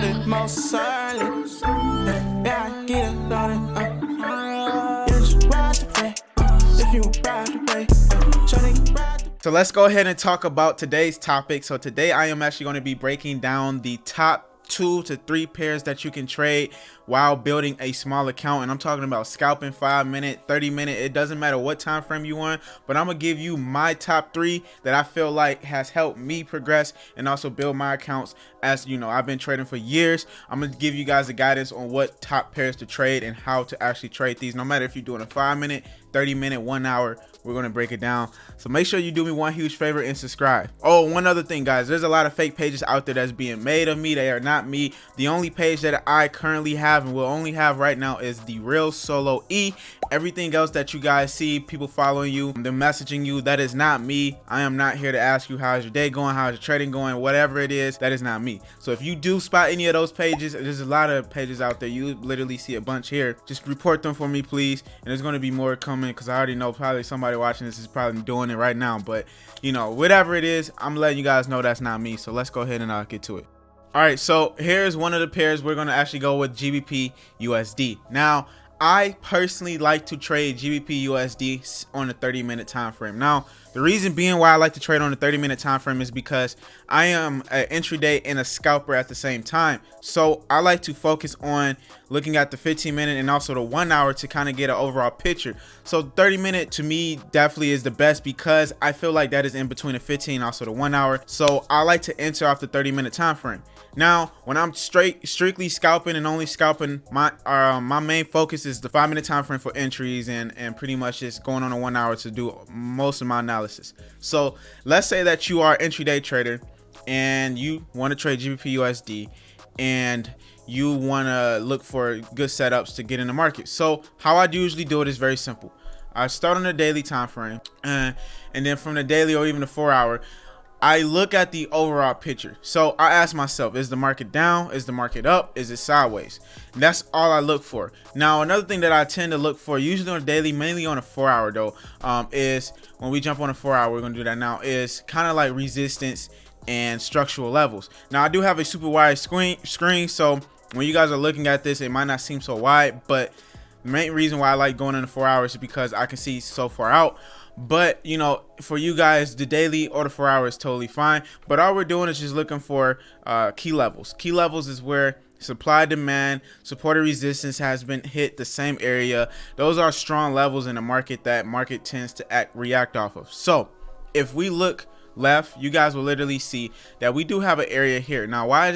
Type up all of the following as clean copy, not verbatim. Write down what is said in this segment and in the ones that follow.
loaded, most certainly. Yeah, I get it loaded. If you ride the way, so let's go ahead and talk about today's topic. So today I am actually going to be breaking down the top 2 to 3 pairs that you can trade while building a small account, and I'm talking about scalping 5-minute, 30-minute. It doesn't matter what time frame you want, but I'm gonna give you my top 3 that I feel like has helped me progress and also build my accounts. As you know, I've been trading for years. I'm gonna give you guys the guidance on what top pairs to trade and how to actually trade these, no matter if you're doing a 5-minute, 30-minute, 1 hour. We're gonna break it down. So make sure you do me one huge favor and subscribe. Oh, one other thing, guys, there's a lot of fake pages out there that's being made of me. They are not me. The only page that I currently have and will only have right now is the real Solo E. Everything else that you guys see, people following you, they're messaging you, that is not me. I am not here to ask you how's your day going, how's your trading going, whatever it is. That is not me. So if you do spot any of those pages, there's a lot of pages out there, you literally see a bunch here, just report them for me, please. And there's going to be more coming, because I already know probably somebody watching this is probably doing it right now. But you know, whatever it is, I'm letting you guys know that's not me. So let's go ahead and get to it. All right, so here's one of the pairs. We're going to actually go with GBP USD. Now, I personally like to trade GBP USD on a 30-minute time frame. Now, the reason being why I like to trade on a 30-minute time frame is because I am an intraday and a scalper at the same time. So I like to focus on looking at the 15-minute and also the 1 hour to kind of get an overall picture. So 30-minute to me definitely is the best, because I feel like that is in between the 15 and also the 1 hour. So I like to enter off the 30-minute time frame. Now, when I'm strictly scalping and only scalping, my main focus is the 5-minute time frame for entries and pretty much just going on a 1 hour to do most of my analysis. So let's say that you are an intraday trader and you want to trade GBP USD and you want to look for good setups to get in the market. So how I usually do it is very simple. I start on the daily time frame, and then from the daily or even the 4 hour, I look at the overall picture. So I ask myself, is the market down? Is the market up? Is it sideways? And that's all I look for. Now, another thing that I tend to look for, usually on a daily, mainly on a 4 hour though, is when we jump on a 4 hour, we're gonna do that now, is kind of like resistance and structural levels. Now, I do have a super wide screen, so when you guys are looking at this, it might not seem so wide, but the main reason why I like going in the 4 hours is because I can see so far out. But you know, for you guys, the daily or the 4 hours is totally fine. But all we're doing is just looking for key levels. Key levels is where supply, demand, support, and resistance has been hit the same area. Those are strong levels in the market that market tends to react off of. So if we look left, you guys will literally see that we do have an area here. Now, why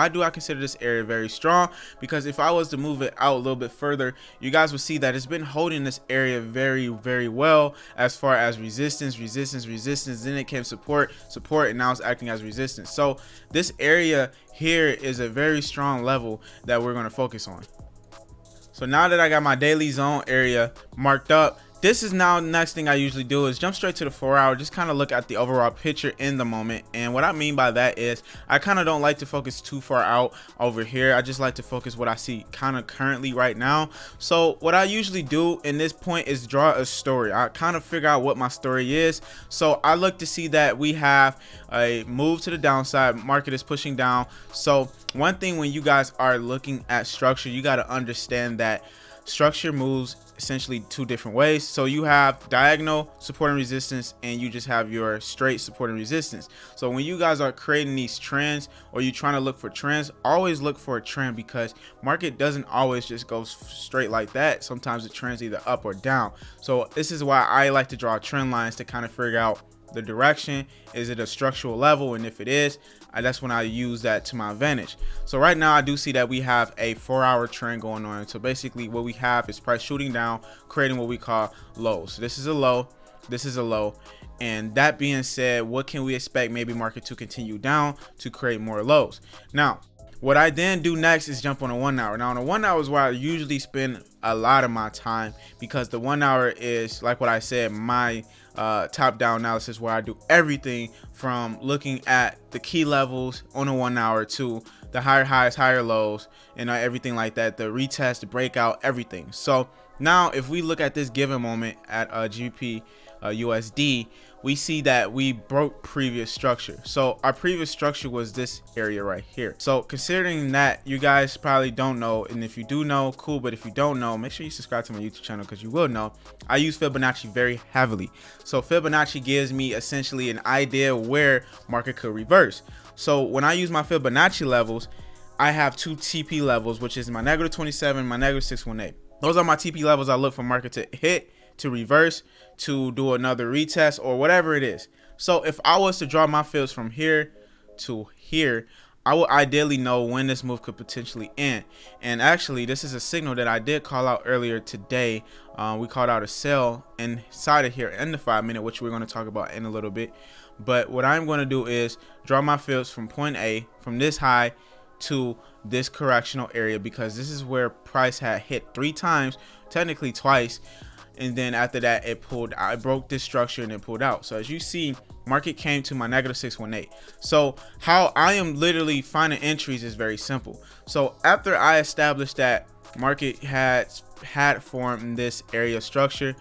do I consider this area very strong? Because if I was to move it out a little bit further, you guys will see that it's been holding this area very, very well as far as resistance. Then it came support, and now it's acting as resistance. So this area here is a very strong level that we're going to focus on. So now that I got my daily zone area marked up, this is now the next thing I usually do is jump straight to the 4 hour, just kind of look at the overall picture in the moment. And what I mean by that is I kind of don't like to focus too far out over here. I just like to focus what I see kind of currently right now. So what I usually do in this point is draw a story. I kind of figure out what my story is. So I look to see that we have a move to the downside, market is pushing down. So one thing when you guys are looking at structure, you got to understand that structure moves essentially 2 different ways. So you have diagonal support and resistance, and you just have your straight support and resistance. So when you guys are creating these trends, or you're trying to look for trends, always look for a trend, because market doesn't always just go straight like that. Sometimes the trend's either up or down. So this is why I like to draw trend lines to kind of figure out the direction. Is it a structural level? And if it is, that's when I use that to my advantage. So right now I do see that we have a 4 hour trend going on. So basically what we have is price shooting down, creating what we call lows. So this is a low, this is a low. And that being said, what can we expect? Maybe market to continue down to create more lows. Now, what I then do next is jump on a 1 hour. Now on a 1 hour is where I usually spend a lot of my time, because the 1 hour is, like what I said, my top down analysis, where I do everything from looking at the key levels on a 1 hour to the higher highs, higher lows, and everything like that, the retest, the breakout, everything. So now if we look at this given moment at GBP USD, we see that we broke previous structure. So our previous structure was this area right here. So considering that, you guys probably don't know, and if you do know, cool, but if you don't know, make sure you subscribe to my YouTube channel because you will know I use Fibonacci very heavily. So Fibonacci gives me essentially an idea where market could reverse. So when I use my Fibonacci levels, I have two TP levels, which is my -27, my -618. Those are my TP levels I look for market to hit, to reverse, to do another retest, or whatever it is. So if I was to draw my fibs from here to here, I would ideally know when this move could potentially end. And actually, this is a signal that I did call out earlier today. We called out a sell inside of here in the 5-minute, which we're going to talk about in a little bit. But what I'm going to do is draw my fibs from point A, from this high to this correctional area, because this is where price had hit 3 times, technically twice, and then after that it pulled. I broke this structure and it pulled out. So as you see, market came to my -618. So how I am literally finding entries is very simple. So after I established that market had formed this area structure,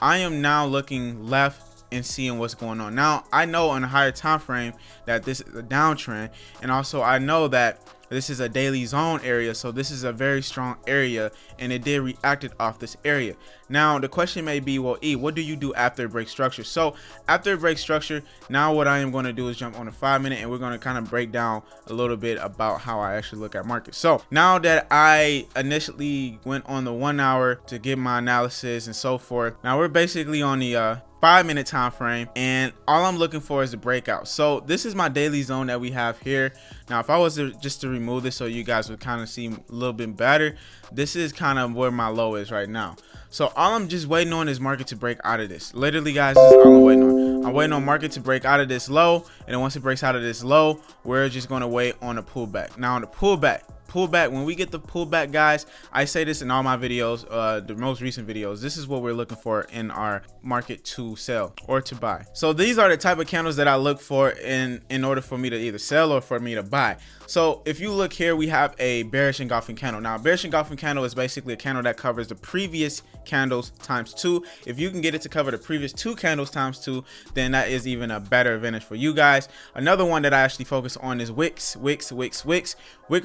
I am now looking left and seeing what's going on. Now I know on a higher time frame that this is a downtrend, and also I know that this is a daily zone area, so this is a very strong area, and it did reacted off this area. Now the question may be, well, what do you do after it breaks structure? So after it breaks structure, now what I am going to do is jump on a 5-minute, and we're going to kind of break down a little bit about how I actually look at markets. So now that I initially went on the 1 hour to get my analysis and so forth, now we're basically on the 5-minute time frame, and all I'm looking for is a breakout. So this is my daily zone that we have here. Now if I was to just to remove this so you guys would kind of see a little bit better, this is kind of where my low is right now. So all I'm just waiting on is market to break out of this. Literally, guys, this is all I'm waiting on. I'm waiting on market to break out of this low, and then once it breaks out of this low, we're just going to wait on a pullback. Now on the pullback, when we get the pullback, guys, I say this in all my videos, the most recent videos, this is what we're looking for in our market to sell or to buy. So these are the type of candles that I look for in order for me to either sell or for me to buy. So if you look here, we have a bearish engulfing candle. Now a bearish engulfing candle is basically a candle that covers the previous candles times 2. If you can get it to cover the previous 2 candles times 2, then that is even a better advantage for you guys. Another one that I actually focus on is wicks. Wick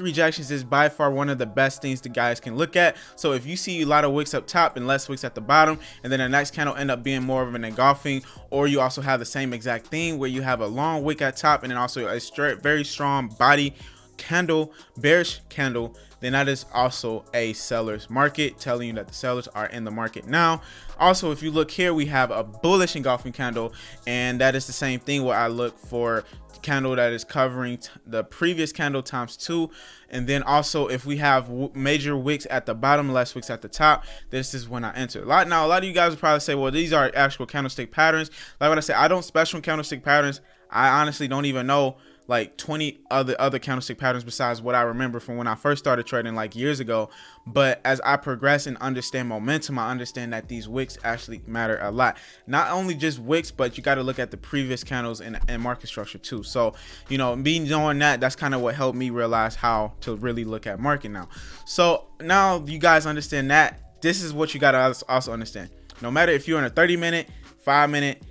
rejections is by far one of the best things the guys can look at. So if you see a lot of wicks up top and less wicks at the bottom, and then the next candle end up being more of an engulfing, or you also have the same exact thing where you have a long wick at top and then also a straight, very strong body candle, bearish candle, then that is also a seller's market, telling you that the sellers are in the market now. Also, if you look here, we have a bullish engulfing candle, and that is the same thing where I look for candle that is covering the previous candle times 2. And then also if we have major wicks at the bottom, less wicks at the top, this is when I enter. A lot of you guys will probably say, well, these are actual candlestick patterns. Like what I said, I don't special candlestick patterns. I honestly don't even know like 20 other candlestick patterns besides what I remember from when I first started trading like years ago. But as I progress and understand momentum, I understand that these wicks actually matter a lot. Not only just wicks, but you got to look at the previous candles and market structure too. So, you know, me knowing that, that's kind of what helped me realize how to really look at market now. So now you guys understand that. This is what you got to also understand. No matter if you're in a 30-minute, 5-minute,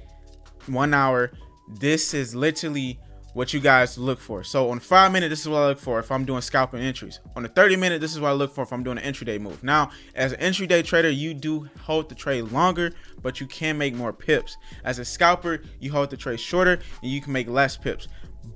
1 hour, this is literally what you guys look for. So on 5-minute, this is what I look for if I'm doing scalping entries. On the 30-minute, this is what I look for if I'm doing an intraday move. Now, as an intraday trader, you do hold the trade longer, but you can make more pips. As a scalper, you hold the trade shorter and you can make less pips.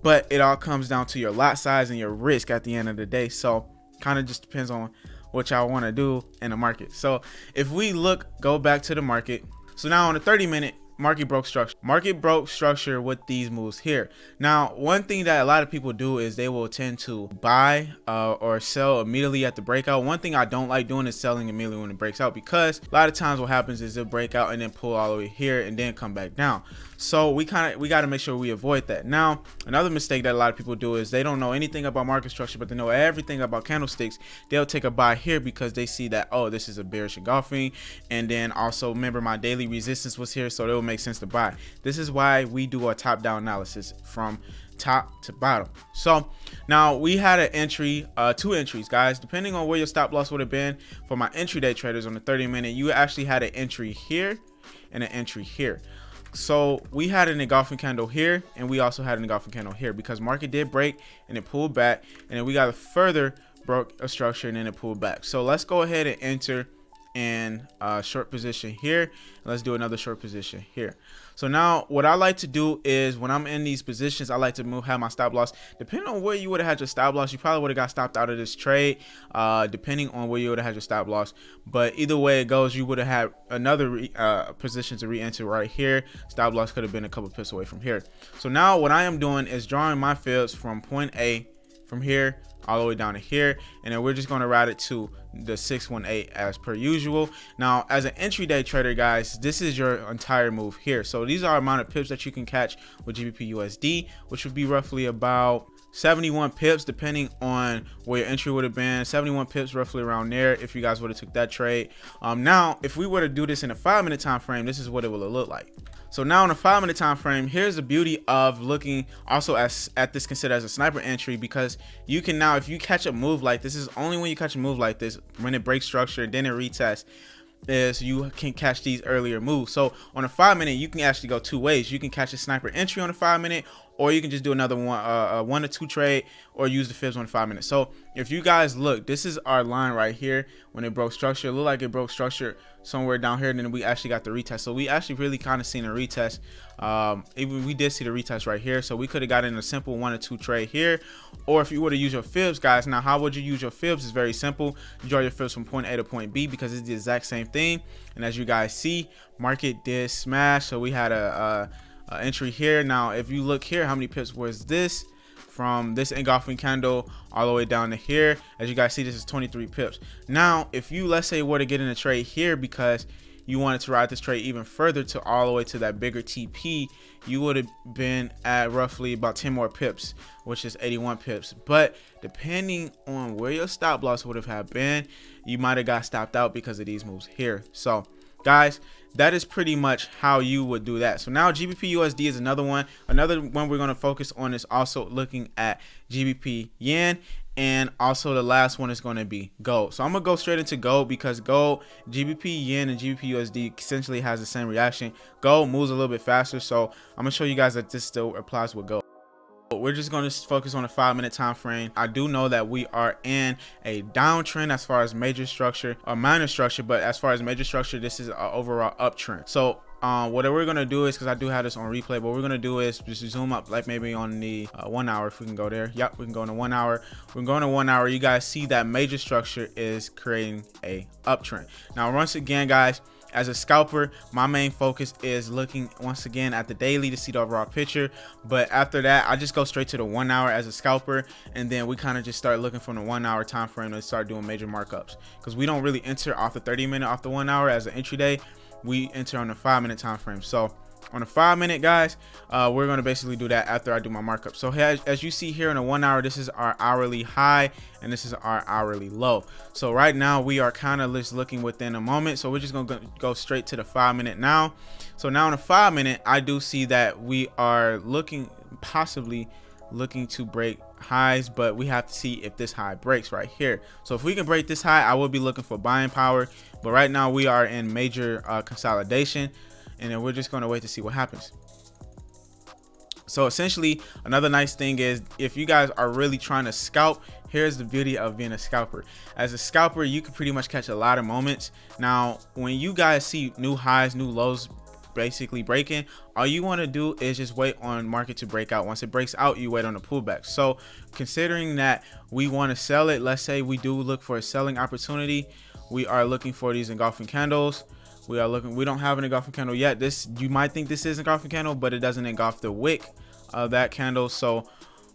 But it all comes down to your lot size and your risk at the end of the day. So kind of just depends on what y'all want to do in the market. So if we go back to the market. So now on the 30-minute, market broke structure with these moves here. Now, one thing that a lot of people do is they will tend to buy or sell immediately at the breakout. One thing I don't like doing is selling immediately when it breaks out, because a lot of times what happens is they'll break out and then pull all the way here and then come back down. So we got to make sure we avoid that. Now, another mistake that a lot of people do is they don't know anything about market structure, but they know everything about candlesticks. They'll take a buy here because they see that, oh, this is a bearish engulfing, and then also remember my daily resistance was here, so it will make sense to buy. This is why we do a top-down analysis from top to bottom. So now we had an entry, 2 entries, guys, depending on where your stop loss would have been. For my intraday traders on the 30-minute, you actually had an entry here and an entry here. So we had an engulfing candle here, and we also had an engulfing candle here, because market did break and it pulled back, and then we got a further broke a structure and then it pulled back. So let's go ahead and enter in a short position here. Let's do another short position here. So now what I like to do is, when I'm in these positions, I like to have my stop loss. Depending on where you would have had your stop loss, you probably would have got stopped out of this trade, depending on where you would have had your stop loss. But either way it goes, you would have had another position to re-enter right here. Stop loss could have been a couple pips away from here. So now what I am doing is drawing my fibs from point A, from here all the way down to here, and then we're just going to route it to the 618 as per usual. Now as an entry day trader, guys, this is your entire move here. So these are amount of pips that you can catch with GBP USD, which would be roughly about 71 pips depending on where your entry would have been. 71 pips, roughly around there, if you guys would have took that trade. Now if we were to do this in a 5-minute time frame, this is what it would have looked like. So now in a 5-minute time frame, here's the beauty of looking also at this considered as a sniper entry, because you can now, if you catch a move like this, is only when you catch a move like this, when it breaks structure, then it retests, is you can catch these earlier moves. So on a 5-minute, you can actually go two ways. You can catch a sniper entry on a 5-minute, or you can just do another one, 1 or 2 trade, or use the fibs on 5 minutes. So if you guys look, this is our line right here. When it broke structure, it looked like it broke structure somewhere down here, and then we actually got the retest. So we actually really kind of seen a retest. Even we did see the retest right here, so we could have gotten a simple 1 or 2 trade here. Or if you were to use your fibs, guys, now how would you use your fibs? It's very simple. You draw your fibs from point A to point B, because it's the exact same thing. And as you guys see, market did smash, so we had a entry here. Now if you look here, how many pips was this from this engulfing candle all the way down to here? As you guys see, this is 23 pips. Now if you, let's say, were to get in a trade here because you wanted to ride this trade even further to all the way to that bigger TP, you would have been at roughly about 10 more pips, which is 81 pips. But depending on where your stop loss would have been, you might have got stopped out because of these moves here. So guys, that is pretty much how you would do that. So now GBP USD is another one. Another one we're going to focus on is also looking at GBP yen, and also the last one is going to be gold. So I'm gonna go straight into gold, because gold, GBP yen and GBP USD essentially has the same reaction. Gold moves a little bit faster, so I'm gonna show you guys that this still applies with gold. We're just going to focus on a 5-minute time frame. I do know that we are in a downtrend as far as major structure or minor structure, but as far as major structure, this is an overall uptrend. So what we're going to do is, because I do have this on replay, but what we're going to do is just zoom up, like maybe on the 1 hour, if we can go there. Yep, we can go into 1 hour. We're going to 1 hour. You guys see that major structure is creating a uptrend. Now once again, guys, as a scalper, my main focus is looking once again at the daily to see the overall picture. But after that, I just go straight to the 1 hour as a scalper, and then we kind of just start looking from the 1 hour time frame and start doing major markups, because we don't really enter off the 30-minute, off the 1 hour as an entry day. We enter on the 5-minute time frame. So on a 5-minute, guys, we're going to basically do that after I do my markup. So as you see here in a 1 hour, this is our hourly high and this is our hourly low. So right now we are kind of just looking within a moment, so we're just going to go straight to the 5-minute now. So now in a 5-minute, I do see that we are possibly looking to break highs, but we have to see if this high breaks right here. So if we can break this high, I will be looking for buying power, but right now we are in major consolidation, and then we're just going to wait to see what happens. So essentially, another nice thing is, if you guys are really trying to scalp, here's the beauty of being a scalper. As a scalper, you can pretty much catch a lot of moments. Now when you guys see new highs, new lows basically breaking, all you want to do is just wait on market to break out. Once it breaks out, you wait on the pullback. So considering that we want to sell it, let's say we do look for a selling opportunity, we are looking for these engulfing candles. We don't have an engulfing candle yet. You might think this is an engulfing candle, but it doesn't engulf the wick of that candle. So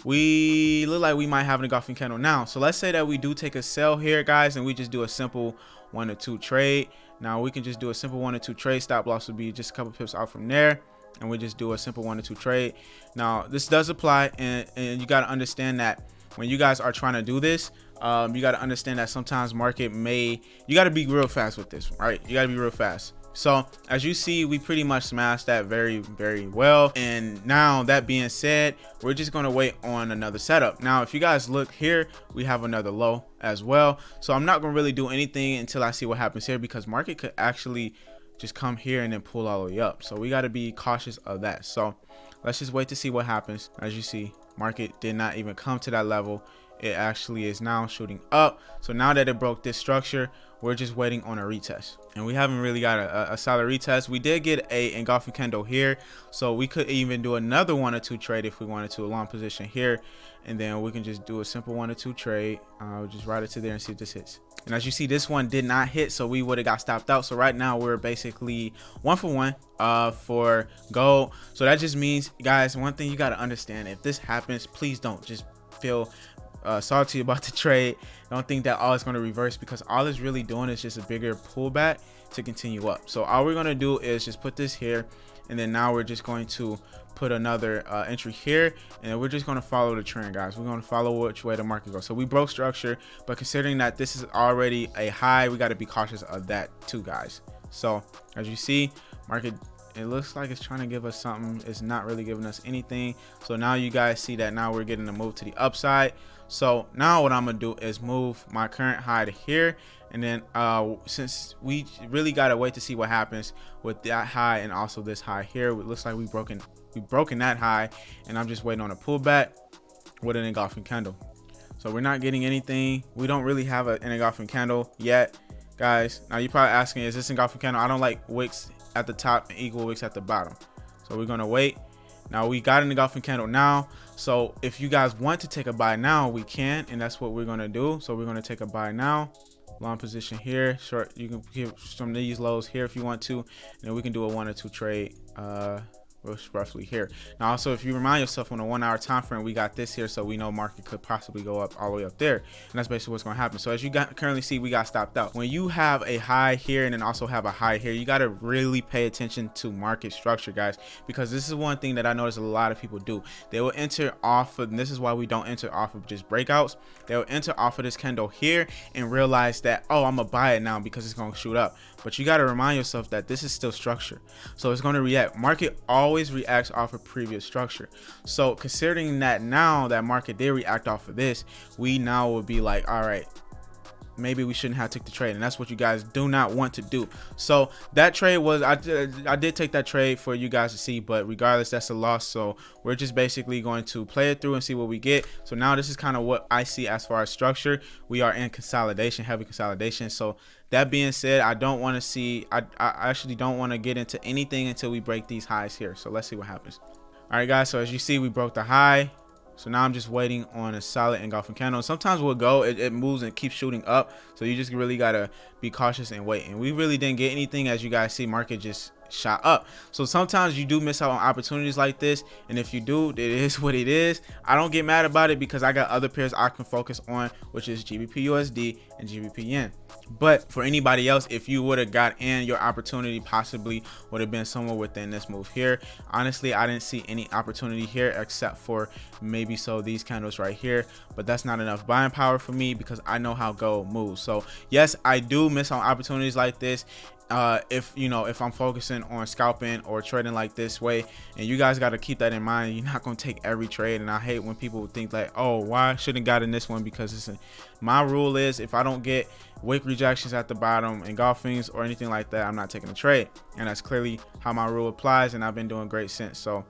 we look like we might have an engulfing candle now. So let's say that we do take a sell here, guys, and we just do a simple 1 or 2 trade. Now we can just do a simple 1 or 2 trade. Stop loss would be just a couple pips out from there, and we just do a simple 1 or 2 trade. Now this does apply, and you got to understand that when you guys are trying to do this, you got to understand that sometimes market you got to be real fast with this, right? You got to be real fast. So as you see, we pretty much smashed that very, very well. And now that being said, we're just going to wait on another setup. Now, if you guys look here, we have another low as well. So I'm not going to really do anything until I see what happens here, because market could actually just come here and then pull all the way up. So we got to be cautious of that. So let's just wait to see what happens. As you see, market did not even come to that level. It actually is now shooting up. So now that it broke this structure, we're just waiting on a retest, and we haven't really got a solid retest. We did get a engulfing candle here, so we could even do another 1 or 2 trade if we wanted to, a long position here, and then we can just do a simple 1 or 2 trade. Just ride it to there and see if this hits. And as you see, this one did not hit, so we would have got stopped out. So right now we're basically 1 for 1 for gold. So that just means, guys, one thing you got to understand: if this happens, please don't just feel salty about the trade. Don't think that all is going to reverse, because all it's really doing is just a bigger pullback to continue up. So all we're going to do is just put this here, and then now we're just going to put another entry here, and then we're just going to follow the trend, guys. We're going to follow which way the market goes. So we broke structure, but considering that this is already a high, we got to be cautious of that too, guys. So as you see, market, it looks like it's trying to give us something. It's not really giving us anything. So now you guys see that now we're getting a move to the upside. So now what I'm gonna do is move my current high to here, and then since we really gotta wait to see what happens with that high and also this high here, it looks like we've broken that high, and I'm just waiting on a pullback with an engulfing candle. So we're not getting anything. We don't really have an engulfing candle yet, guys. Now you're probably asking, is this engulfing candle? I don't like wicks at the top and equal wicks at the bottom, so we're gonna wait. Now we got an engulfing candle now, so if you guys want to take a buy now, we can, and that's what we're gonna do. So we're gonna take a buy now, long position here, short. You can give some of these lows here if you want to, and then we can do a 1 or 2 trade roughly here. Now also, if you remind yourself, on a 1 hour time frame, we got this here, so we know market could possibly go up all the way up there, and that's basically what's going to happen. So as you currently see, we got stopped out. When you have a high here and then also have a high here, you got to really pay attention to market structure, guys, because this is one thing that I notice a lot of people do. They will enter off of, and this is why we don't enter off of just breakouts. They will enter off of this candle here and realize that, oh, I'm gonna buy it now because it's going to shoot up. But you got to remind yourself that this is still structure, so it's going to react. Market always reacts off of previous structure. So considering that now that market did react off of this, we now would be like, all right, maybe we shouldn't have took the trade, and that's what you guys do not want to do. So that trade was, I did take that trade for you guys to see, but regardless, that's a loss. So we're just basically going to play it through and see what we get. So now this is kind of what I see as far as structure. We are in consolidation, heavy consolidation. So that being said, I don't want to see, I actually don't want to get into anything until we break these highs here. So let's see what happens. All right, guys, so as you see, we broke the high. So now I'm just waiting on a solid engulfing candle. Sometimes we'll go, it moves and keeps shooting up. So you just really got to be cautious and wait. And we really didn't get anything. As you guys see, market just shot up. So sometimes you do miss out on opportunities like this. And if you do, it is what it is. I don't get mad about it because I got other pairs I can focus on, which is GBP USD and GBP yen. But for anybody else, if you would have got in, your opportunity possibly would have been somewhere within this move here. Honestly, I didn't see any opportunity here except for maybe these candles right here, but that's not enough buying power for me because I know how gold moves. So yes, I do miss on opportunities like this. If I'm focusing on scalping or trading like this way, and you guys got to keep that in mind. You're not going to take every trade, and I hate when people think like, oh, why I shouldn't got in this one, because my rule is if I don't get wick rejections at the bottom, engulfings or anything like that, I'm not taking a trade, and that's clearly how my rule applies, and I've been doing great since. So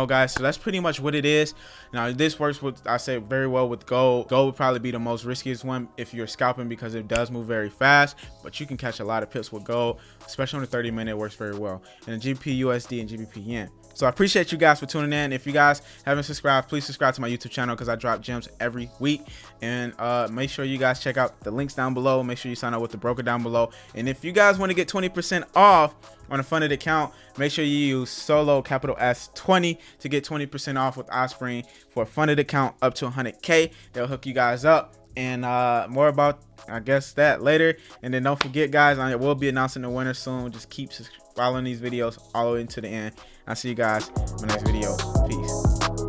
guys, so that's pretty much what it is. Now this works with, I say, very well with gold. Gold would probably be the most riskiest one if you're scalping because it does move very fast, but you can catch a lot of pips with gold, especially on the 30-minute. It works very well. And the GBP USD and GBP yen. So I appreciate you guys for tuning in. If you guys haven't subscribed, please subscribe to my YouTube channel because I drop gems every week. And make sure you guys check out the links down below. Make sure you sign up with the broker down below. And if you guys want to get 20% off on a funded account, make sure you use solo capital S20 to get 20% off with Offspring for a funded account up to 100K. They'll hook you guys up. And more about, I guess, that later. And then don't forget, guys, I will be announcing the winner soon. Just keep following these videos all the way into the end. I'll see you guys in my next video. Peace.